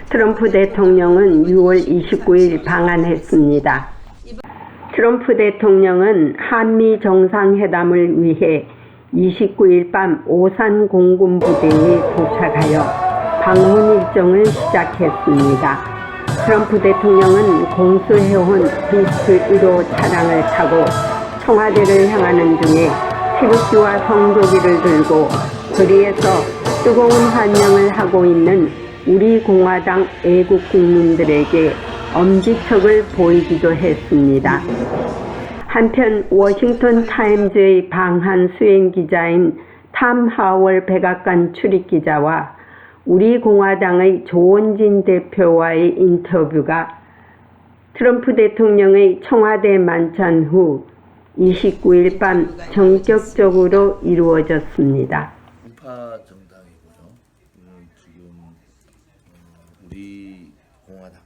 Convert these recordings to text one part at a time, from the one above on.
트럼프 대통령은 6월 29일 방한했습니다. 트럼프 대통령은 한미 정상회담을 위해 29일 밤 오산 공군부대에 도착하여 방문 일정을 시작했습니다. 트럼프 대통령은 공수해온 비스트 1호 차량을 타고 청와대를 향하는 중에 태극기와 성조기를 들고 거리에서 뜨거운 환영을 하고 있는 우리공화당 애국국민들에게 엄지척을 보이기도 했습니다. 한편 워싱턴 타임즈의 방한 수행기자인 탐 하월 백악관 출입기자와 우리공화당의 조원진대표와의 인터뷰가 트럼프 대통령의 청와대 만찬 후 29일 밤 전격적으로 이루어졌습니다. 우파 정당이고요. 지금 우리공화당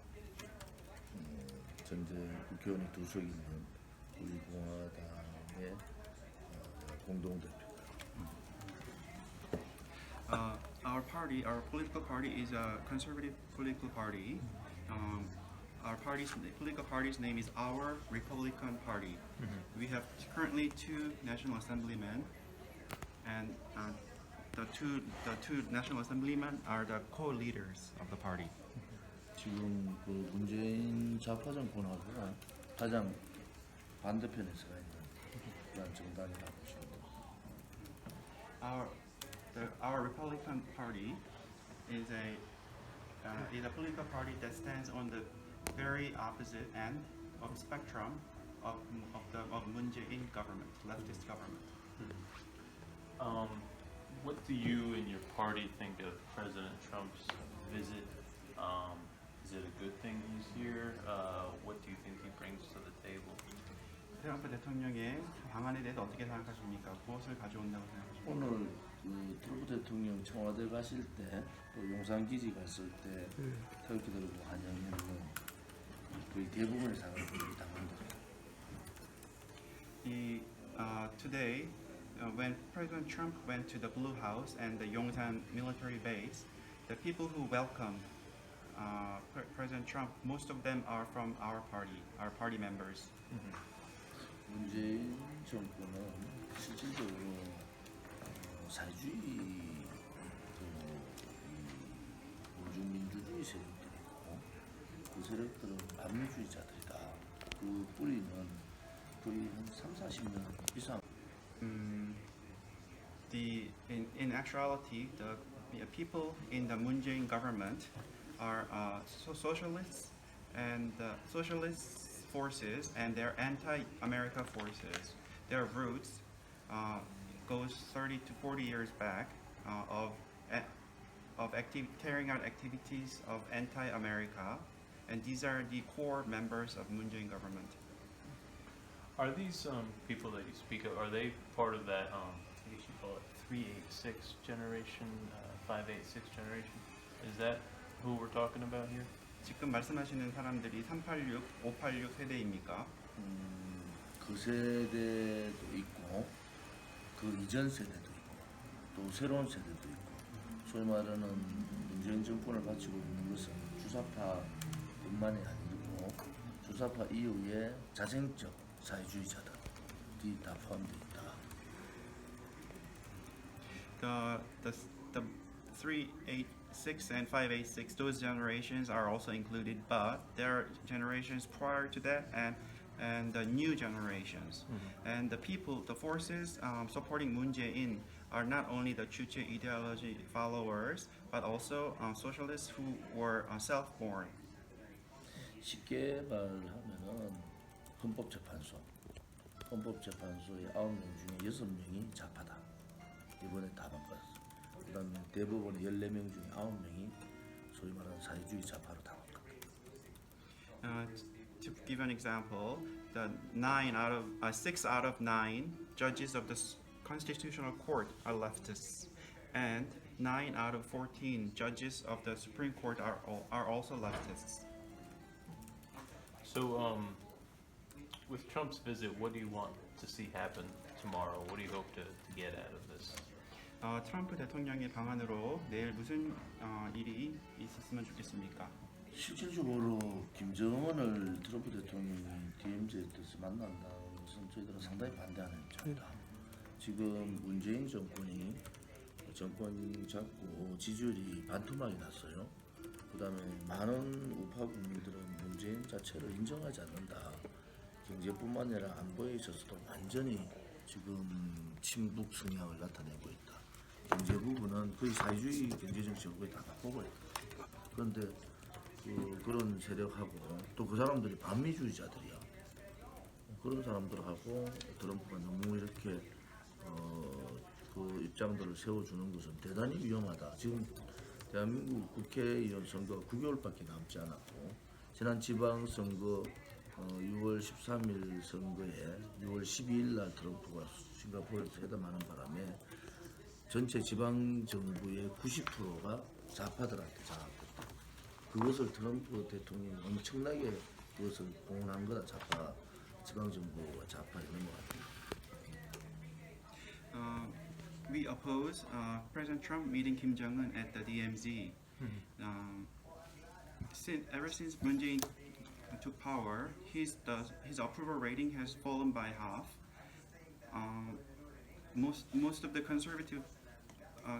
전제 국회의원이 2석 있는 우리공화당의 공동대표입니다. Our political party is a conservative political party. Our political party's name is Our Republican Party. We have currently 2 National Assemblymen, and the two National Assemblymen are the co-leaders of the party. 지금 그 문재인 좌파 정권하고 가장 반대편에 서 있는 그런 정당이라고 보시면 됩니다. Our Republican Party is a political party that stands on the very opposite end of the spectrum of Moon Jae-in government, leftist government. What do you and your party think of President Trump's visit? Is it a good thing he's here? What do you think he brings to the table? 트럼프 대통령의 방안에 대해서 어떻게 생각하십니까? 무엇을 가져온다고 생각하십니까? 오늘 그 트럼프 대통령 청와대 가실 때 또 용산기지 갔을 때 태극기 들고 환영하는 거의 대부분의 상을 당합니다. Today, when President Trump went to the Blue House and the Yongsan military base, the people who welcomed President Trump, most of them are from our party members. 문재인 정권은 실질적으로 사회주의 민주주의 세력들이고 그 세력들은 반민주의자들이다. 그 뿌리는 거의 한 3-40년 이상. In actuality, the people in the Moon Jae-in government are socialists and socialist forces, and they're anti-America forces. Their roots goes 30 to 40 years back of carrying out activities of anti-America, and these are the core members of Moon Jae-in government. Are these people that you speak of, are they part of that, I guess you call it 386 generation, 586 generation? Is that who we're talking about here? 지금 말씀하시는 사람들이 386, 586 세대입니까? 그 세대도 있고 그 이전 세대도 있고 또 새로운 세대도 있고 소위 말하는 문재인 정권을 바치고 있는 것은 주사파뿐만이 아니고 주사파 이후에 자생적 사회주의자들이 다 포함되어 있다. The 386 and 586, those generations are also included, but there are generations prior to that and the new generations. And the people, the forces supporting Moon Jae-in are not only the Chuche ideology followers, but also socialists who were self-born. 쉽게 말하면은 헌법재판소의 9명 중에 6명이 좌파다. 이번에 다 바꿨어. 그다음에 대법원의 14명 중에 9명이 소위 말하는 사회주의 좌파로 다 바꿨다. To give an example, the 6 out of 9 judges of the Constitutional Court are leftists, and 9 out of 14 judges of the Supreme Court are also leftists. So, with Trump's visit, what do you want to see happen tomorrow? What do you hope to get out of this? 트럼프 대통령의 방안으로 내일 무슨 일이 있었으면 좋겠습니까? 실질적으로 김정은을 트럼프 대통령이 DMZ에 뜻을 만난다는 것은 저희들은 상당히 반대하는 입장이다. 지금 문재인 정권이 정권 잡고 지지율이 반토막이 났어요. 그 다음에 많은 우파 국민들은 문재인 자체를 인정하지 않는다. 경제뿐만 아니라 안보에 있어서도 완전히 지금 친북 성향을 나타내고 있다. 경제 부분은 거의 사회주의 경제정책으로 거의 다 바꿔버렸다. 그런데 그런 세력하고 또 그 사람들이 반미주의자들이야. 그런 사람들하고 트럼프가 너무 이렇게 그 입장들을 세워주는 것은 대단히 위험하다. 지금 대한민국 국회의원 선거가 9개월밖에 남지 않았고 지난 지방선거 6월 13일 선거에 6월 12일 날 트럼프가 싱가포르에서 회담하는 바람에 전체 지방정부의 90%가 좌파들한테 장악됐다. 그것을 트럼프 대통령이 엄청나게 그것을 공헌한 거다. 좌파 지방정부와 좌파 이런 것 같아요. We oppose President Trump meeting Kim Jong-un at the DMZ. Ever since Moon Jae-in took power, his approval rating has fallen by half. Most of the conservative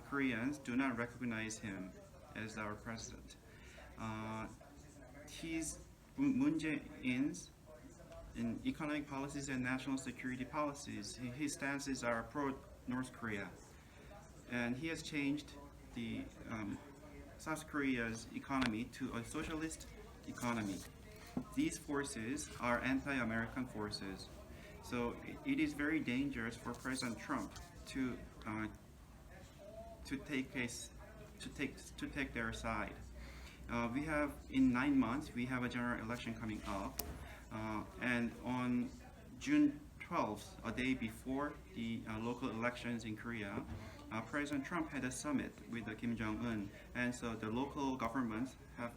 Koreans do not recognize him as our president. Moon Jae-in's in economic policies and national security policies, his stances are pro-North Korea, and he has changed the South Korea's economy to a socialist economy. These forces are anti-American forces, so it is very dangerous for President Trump to take their side. We have in 9 months we have a general election coming up, and on June 12th, a day before the local elections in Korea, President Trump had a summit with Kim Jong-un, and so the local governments have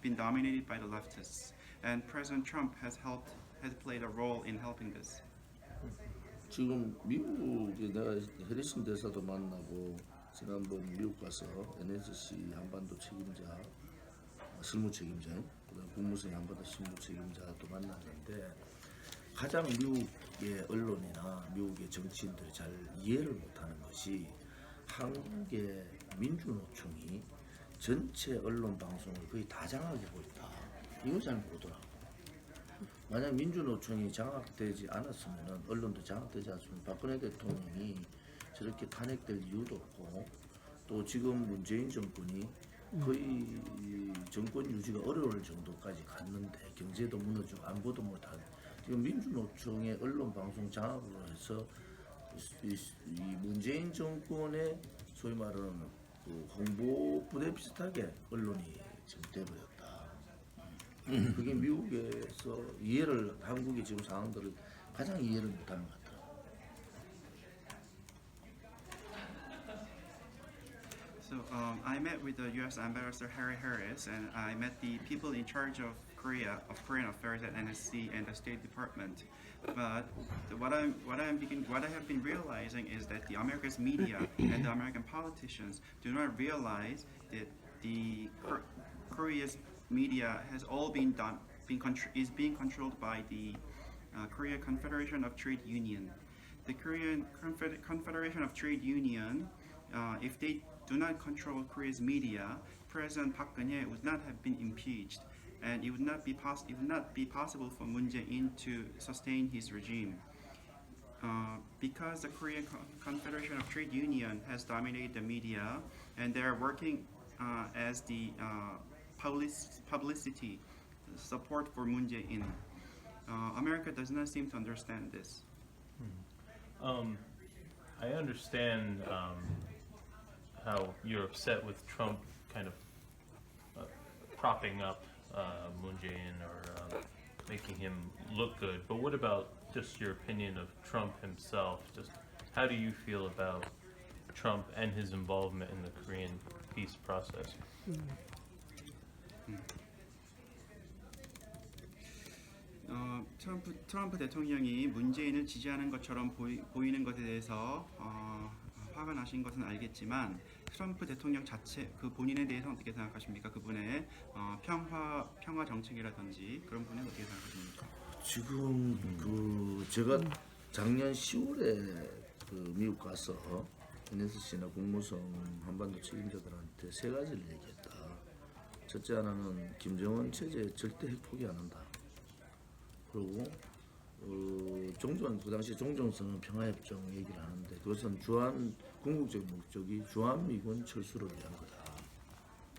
been dominated by the leftists, and President Trump has played a role in helping this. 지금 미국에 내가 해리슨 대사도 만나고 지난번 미국 가서 NSC 한반도 책임자, 실무 책임자, 그다음 국무성의 한반도 실무 책임자도 만났는데 가장 미국의 언론이나 미국의 정치인들이 잘 이해를 못하는 것이 한국의 민주노총이 전체 언론 방송을 거의 다 장악하고 있다. 이거 잘 모르더라고. 만약 민주노총이 장악되지 않았으면 언론도 장악되지 않았으면 박근혜 대통령이 저렇게 탄핵될 이유도 없고 또 지금 문재인 정권이 거의 정권 유지가 어려울 정도까지 갔는데 경제도 무너지고 안보도 못한 지금 민주노총의 언론 방송 장악으로 해서 이 문재인 정권의 소위 말하는 그 홍보 부대 비슷하게 언론이 지금 돼버렸다. 그게 미국에서 한국의 지금 상황들을 가장 이해를 못하는 것 같더라고요. So I met with the U.S. Ambassador Harry Harris, and I met the people in charge of Korean affairs at NSC and the State Department. But what I have been realizing is that the America's media and the American politicians do not realize that the Korea's media has all being controlled by the Korea Confederation of Trade Union. The Korean Confederation of Trade Union, if they do not control Korea's media, President Park Geun-hye would not have been impeached, and it would not be possible for Moon Jae-in to sustain his regime. Because the Korean Confederation of Trade Union has dominated the media, and they are working as the publicity support for Moon Jae-in. America does not seem to understand this. I understand how you're upset with Trump kind of propping up Moon Jae-in or making him look good, but what about just your opinion of Trump himself? Just how do you feel about Trump and his involvement in the Korean peace process? 트럼프 대통령이 문재인을 지지하는 것처럼 보이는 것에 대해서 화가 나신 것은 알겠지만 트럼프 대통령 자체 그 본인에 대해서 어떻게 생각하십니까? 그분의 평화 정책이라든지 그런 부분에 어떻게 생각하십니까? 지금 그 제가 작년 10월에 그 미국 가서 NSC나 국무성 한반도 책임자들한테 세 가지를 얘기했다. 첫째 하나는 김정은 체제 절대 핵 포기 안 한다. 그리고 그 당시 종전선언 평화협정 얘기를 하는데 그것은 궁극적 목적이 주한미군 철수를 위한 거다.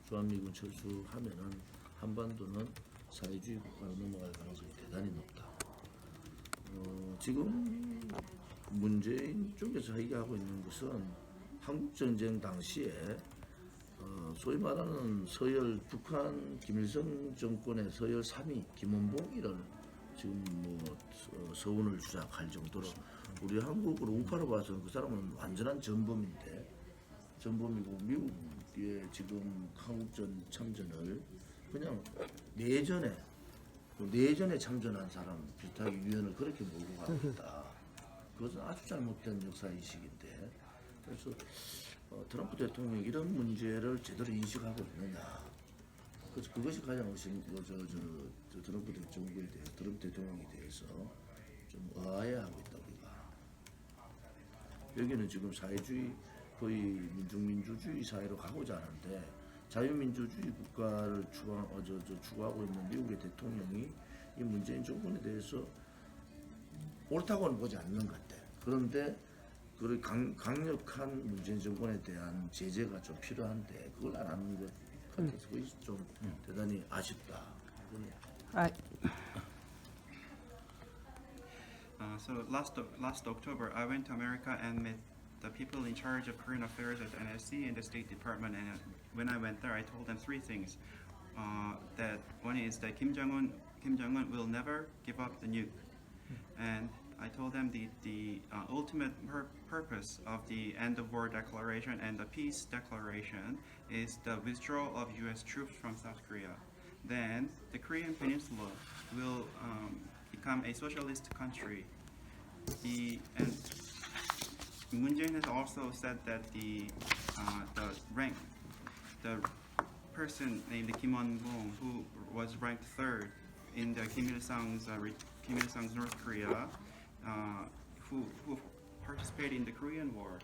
주한미군 철수하면은 한반도는 사회주의 국가로 넘어갈 가능성이 대단히 높다. 지금 문재인 쪽에서 얘기하고 있는 것은 한국전쟁 당시에 소위 말하는 북한 김일성 정권의 서열 3위 김원봉이라는 지금 서운을 주장할 정도로 우리 한국을 웅파로 봐서는 그 사람은 완전한 전범이고 미국의 지금 한국전 참전을 그냥 내전에 참전한 사람 비슷하게 유엔을 그렇게 몰고 가고 있다. 그것은 아주 잘못된 역사인식인데 그래서 트럼프 대통령이 이런 문제를 제대로 인식하고 있느냐. 그것이 가장 트럼프 대통령에 대해서 좀 의아해하고 있다 우리가. 여기는 지금 사회주의 거의 민중민주주의 사회로 가고자 하는데 자유민주주의 국가를 추구하고 있는 미국의 대통령이 이 문재인 정권에 대해서 옳다고는 보지 않는 것 같아. 그런데 그 강력한 문재인 정권에 대한 제재가 좀 필요한데 그걸 안 하는 것 같아서 그것이 좀 대단히 아쉽다. So last October, I went to America and met the people in charge of Korean affairs at NSC and the State Department. And when I went there, I told them three things. That one is that Kim Jong-un will never give up the nuke, and I told them the ultimate purpose of the end of war declaration and the peace declaration is the withdrawal of U.S. troops from South Korea. Then the Korean Peninsula will become a socialist country. And Moon Jae-in has also said that the person named Kim Won-bong, who was ranked third in the Kim Il-sung's North Korea, who participated in the Korean War.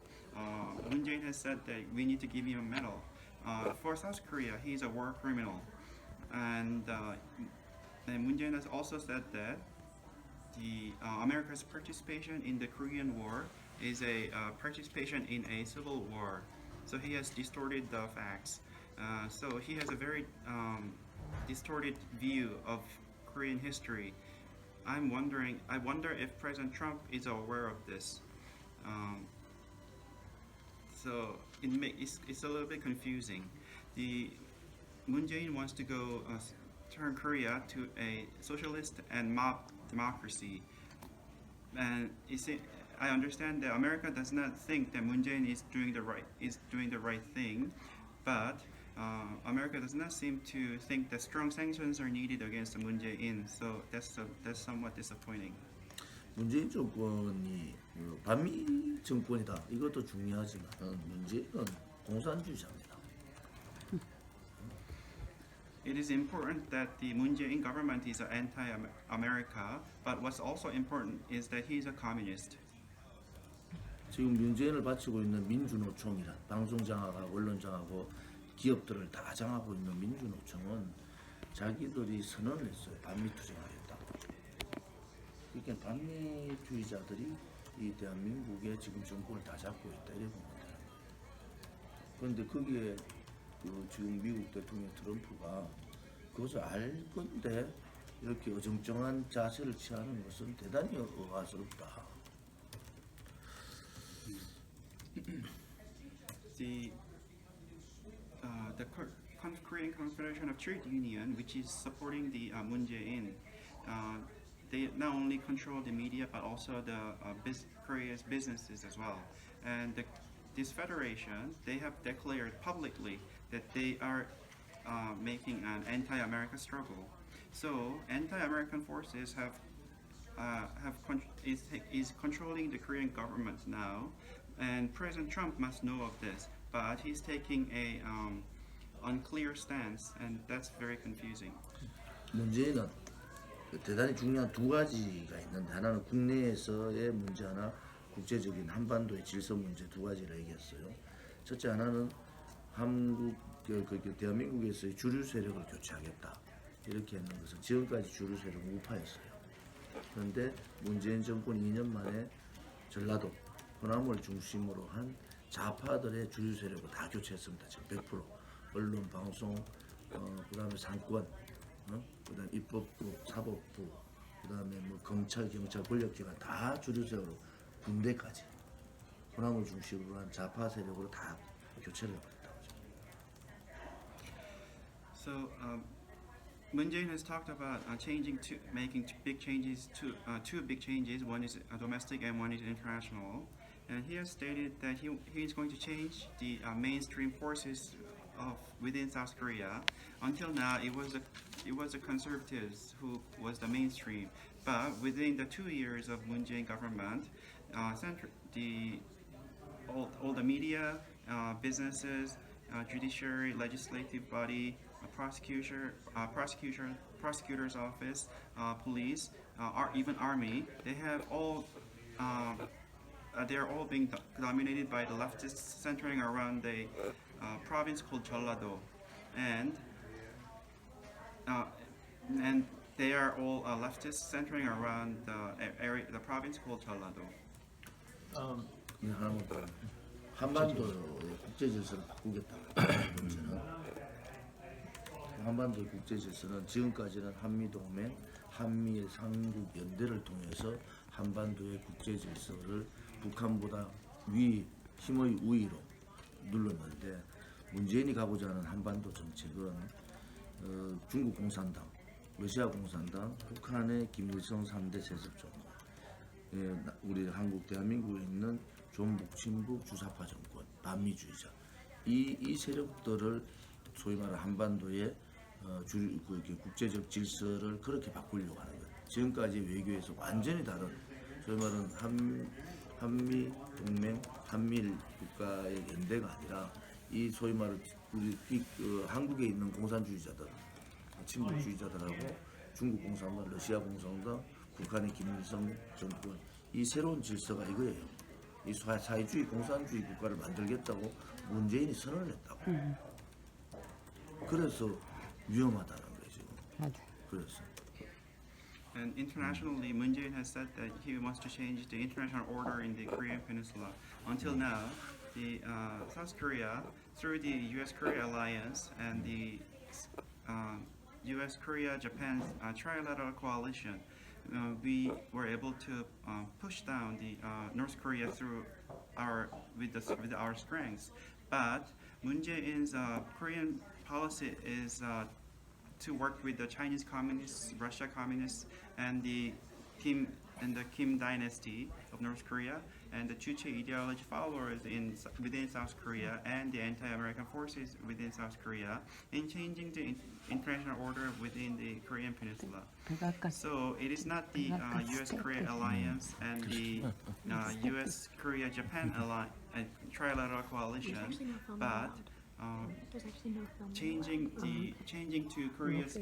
Moon Jae-in has said that we need to give him a medal. For South Korea, he's a war criminal. And Moon Jae-in has also said that America's participation in the Korean War is a participation in a civil war. So he has distorted the facts. So he has a very distorted view of Korean history. I wonder if President Trump is aware of this. So it's a little bit confusing. Moon Jae-in wants to turn Korea to a socialist and mob democracy. And I understand that America does not think that Moon Jae-in is doing the right thing, but America does not seem to think that strong sanctions are needed against Moon Jae-in. So that's somewhat disappointing. 문재인 정권이 반미 정권이다. 이것도 중요하지만 문재인은 공산주의자입니다. It is important that the Moon Jae-in government is anti-America, but what's also important is that he's a communist. 지금 문재인을 바치고 있는 민주노총이란 방송장하고 언론장하고 기업들을 다 장하고 있는 민주노총은 자기들이 선언을 했어요. 반미 투쟁하겠다고. 그러니까 반미주의자들이 이 대한민국의 지금 정권을 다 잡고 있다 이래 보면 되는 거예요. 그런데 거기에 지금 미국 대통령 트럼프가 그것을 알 건데 이렇게 어정쩡한 자세를 취하는 것은 대단히 의아스럽다. The Korean Confederation of Trade Union, which is supporting the Moon Jae-in, they not only control the media but also the Korea's businesses as well. And this federation, they have declared publicly that they are making an anti-America struggle. So anti-American forces is controlling the Korean government now. and President Trump must know of this, but he's taking a unclear stance, and that's very confusing. 문제는 대단히 중요한 두 가지가 있는데 하나는 국내에서의 문제 하나, 국제적인 한반도의 질서 문제 두 가지를 얘기했어요. 첫째 하나는 한국 대한민국에서의 주류 세력을 교체하겠다 이렇게 했는 것은 지금까지 주류 세력은 우파였어요. 그런데 문재인 정권 2년 만에 전라도 호남을 중심으로 한 좌파들의 주류 세력을 다 교체했습니다. 지금 100% 언론, 방송, 그다음에 상권, 그다음 입법부, 사법부, 그다음에 뭐 검찰, 경찰, 권력기관 다 주류 세력으로 군대까지 호남을 중심으로 한 좌파 세력으로 다 교체를 해버렸다고. So Moon Jae-in has talked about making big changes, two big changes. One is domestic and one is international. And he has stated that he is going to change the mainstream forces within South Korea. Until now, it was the conservatives who was the mainstream. But within the 2 years of Moon Jae-in government, all the media, businesses, judiciary, legislative body, prosecutor's office, police, even army, they are all being dominated by the leftists, centering around the province called Jeollado, and they are all leftists, centering around the province called Jeollado. 한반도의 국제 질서를 바꾸겠다. 문제는 한반도의 국제 질서는 지금까지는 한미 동맹, 한미의 삼국 연대를 통해서 한반도의 국제 질서를 북한보다 힘의 우위로 눌렀는데 문재인이 가고자 하는 한반도 정책은 중국 공산당, 러시아 공산당, 북한의 김일성 3대 세습 정권, 우리 한국 대한민국에 있는 존북, 친북, 주사파 정권, 반미주의자 이 세력들을 소위 말하는 한반도의 국제적 질서를 그렇게 바꾸려고 하는 거예요. 지금까지 외교에서 완전히 다른 소위 말하는 한미 동맹, 한미일 국가의 연대가 아니라 이 소위 말하는 우리 한국에 있는 공산주의자들, 친북주의자들하고 중국 공산당, 러시아 공산당, 북한의 김일성 정권 이 새로운 질서가 이거예요. 이 사회주의 공산주의 국가를 만들겠다고 문재인이 선언을 했다고. 그래서 위험하다는 거예요 지금. 그래서. And internationally, Moon Jae-in has said that he wants to change the international order in the Korean Peninsula. Until now, the South Korea, through the U.S.-Korea alliance and the U.S.-Korea-Japan trilateral coalition, we were able to push down the North Korea with our strengths. But Moon Jae-in's Korean policy is to work with the Chinese communists, Russia communists, and the Kim dynasty of North Korea, and the Juche ideology followers within South Korea, and the anti-American forces within South Korea, in changing the international order within the Korean Peninsula. So it is not the U.S.-Korea alliance and the U.S.-Korea-Japan trilateral coalition, but changing to Korea's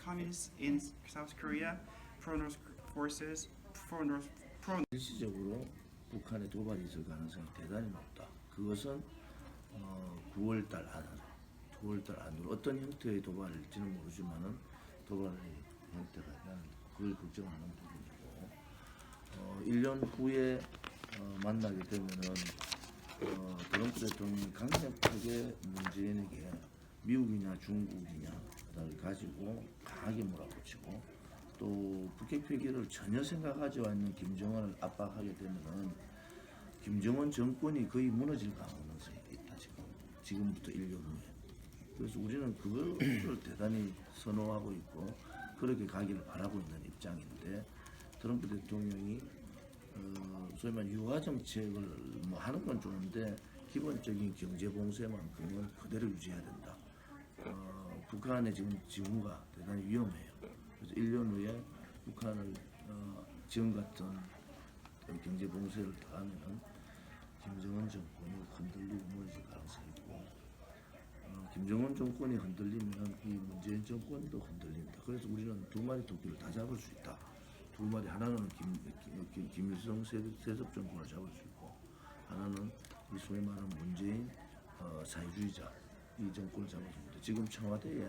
communists in South Korea, pro-North forces, 일시적으로 북한의 도발이 있을 가능성이 대단히 높다. 그것은 9월달 안으로 어떤 형태의 도발일지는 모르지만은 도발의 형태가 그걸 걱정하는 부분이고 1년 후에 만나게 되면은 트럼프 대통령이 강력하게 문재인에게 미국이냐 중국이냐를 가지고 강하게 몰아붙이고 또 북핵 폐기를 전혀 생각하지 않는 김정은을 압박하게 되면은 김정은 정권이 거의 무너질 가능성이 있다 지금부터 1년 후에. 그래서 우리는 그걸 대단히 선호하고 있고 그렇게 가기를 바라고 있는 입장인데 트럼프 대통령이 소위 말하는 유화 정책을 뭐 하는 건 좋은데 기본적인 경제 봉쇄만큼은 그대로 유지해야 된다. 북한의 지금 징후가 대단히 위험해요. 그래서 1년 후에 북한을 지금 같은 경제 봉쇄를 당하면은 김정은 정권이 흔들리고 무너질 가능성이 있고 김정은 정권이 흔들리면 이 문재인 정권도 흔들립니다. 그래서 우리는 두 마리 토끼를 다 잡을 수 있다. 두 마리 하나는 김일성 세습 정권을 잡을 수 있고 하나는 이 소위 말하는 문재인 사회주의자 이 정권을 잡을 수 있다. 지금 청와대에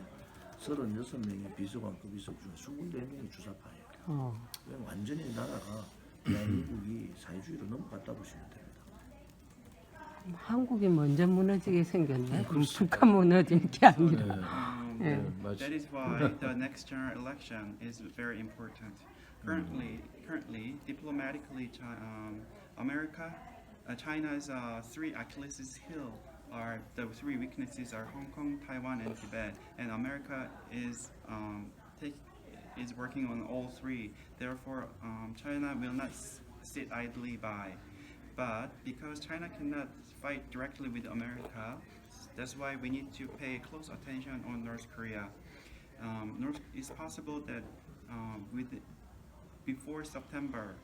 36명의 비서관급 비서 중에 24명이 주사파예요. 완전히 나라가 대한민국이 사회주의로 넘어갔다 보시면 됩니다. 한국이 먼저 무너지게 생겼네. 북한 무너진 게 아니라. That is why the next general election is very important. Currently, diplomatically, China's three Achilles' heel are the three weaknesses are Hong Kong, Taiwan, and Tibet, and America is working on all three. Therefore, China will not sit idly by. But because China cannot fight directly with America, that's why we need to pay close attention on North Korea. It's possible that before September,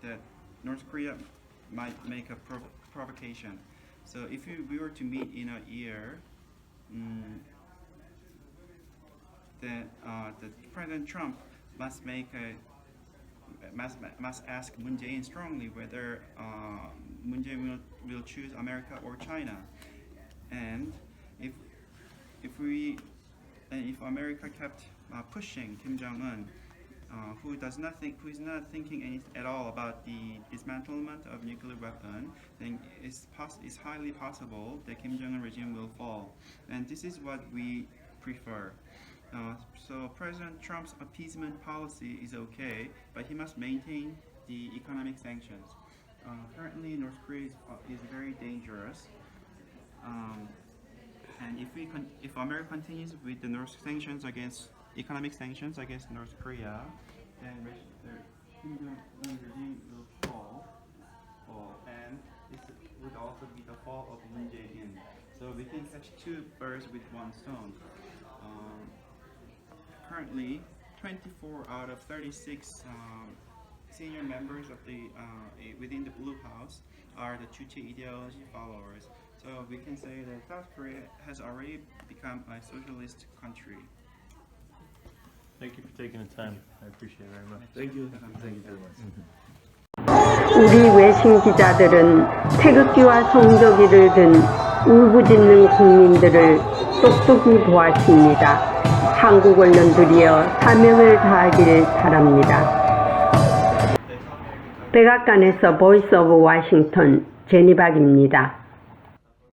that North Korea might make a provocation. So if we were to meet in a year, then President Trump must ask Moon Jae-in strongly whether Moon Jae-in will choose America or China, and if America kept pushing Kim Jong-un, who is not thinking at all about the dismantlement of nuclear weapon, then it's highly possible that Kim Jong-un regime will fall, and this is what we prefer. So President Trump's appeasement policy is okay, but he must maintain the economic sanctions. Currently, North Korea is very dangerous, and if America continues with the economic sanctions against North Korea, then the Kim Jong-un regime will fall, and this would also be the fall of Moon Jae-in. So we can catch two birds with one stone. Currently, 24 out of 36 senior members of within the Blue House are the Juche ideology followers. So we can say that South Korea has already become a socialist country. Thank you for taking the time. I appreciate it very much. Thank you. Thank you very much. 우리 외신 기자들은 태극기와 성조기를 든 울부짖는 국민들을 똑똑히 보았습니다. 한국 언론들이여 사명을 다하기를 바랍니다. 백악관에서 보이스 오브 워싱턴 제니박입니다.